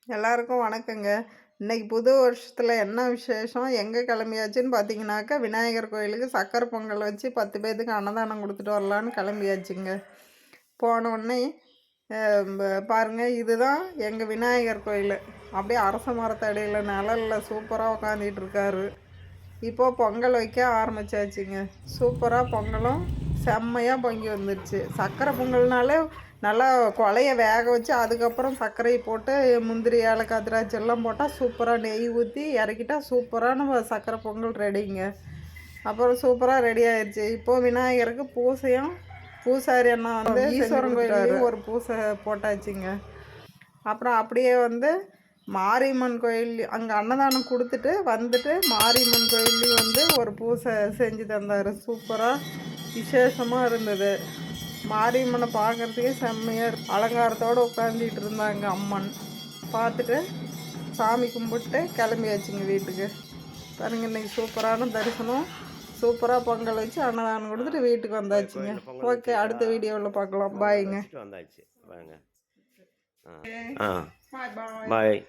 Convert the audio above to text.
எல்லாருக்கும் வணக்கங்க. இன்னைக்கு புது வருஷத்துல என்ன விசேஷம், எங்க கிளம்பியாச்சுன்னு பார்த்தீங்கன்னாக்கா, விநாயகர் கோயிலுக்கு சக்கரை பொங்கல் வச்சு 10 பேத்துக்கு அன்னதானம் குடுத்துட்டு வரலான்னு கிளம்பியாச்சுங்க. போனோடனே பாருங்க இதுதான் எங்க விநாயகர் கோயில். அப்படியே அரச மரத்தடியில நிழல்ல சூப்பராக உட்காந்துட்டு இருக்காரு. இப்போ பொங்கல் வைக்க ஆரம்பிச்சாச்சுங்க. சூப்பராக பொங்கலும் செம்மையாக பொங்கி வந்துடுச்சு. சக்கரை பொங்கல்னாலே நல்லா கொலைய வேக வச்சு அதுக்கப்புறம் சர்க்கரையை போட்டு முந்திரி ஏலக்காய் திராட்சை எல்லாம் போட்டால் சூப்பராக நெய் ஊற்றி இறக்கிட்டா சூப்பரான சக்கரை பொங்கல் ரெடிங்க. அப்புறம் சூப்பராக ரெடி ஆயிடுச்சு. இப்போது விநாயகருக்கு பூசையும் பூசாரி அண்ணா வந்து ஈஸ்வரன் கோயிலையும் ஒரு பூசை போட்டாச்சுங்க. அப்புறம் அப்படியே வந்து மாரியம்மன் கோயில் அங்கே அன்னதானம் கொடுத்துட்டு வந்துட்டு மாரியம்மன் கோயில்லையும் வந்து ஒரு பூசை செஞ்சு தந்தார். சூப்பராக விசேஷமாக இருந்தது. மாரியம்மனை பார்க்குறதுக்கே செம்மையாக அலங்காரத்தோடு உட்காந்துட்டு இருந்தாங்க அம்மன். பார்த்துட்டு சாமி கும்பிட்டு கிளம்பியாச்சுங்க வீட்டுக்கு. பாருங்க இன்னைக்கு சூப்பரான தரிசனம், சூப்பராக பொங்கல் வச்சு அன்னதானம் கொடுத்துட்டு வீட்டுக்கு வந்தாச்சுங்க. ஓகே, அடுத்த வீடியோவில் பார்க்கலாம். பாய்ங்க. பாய்.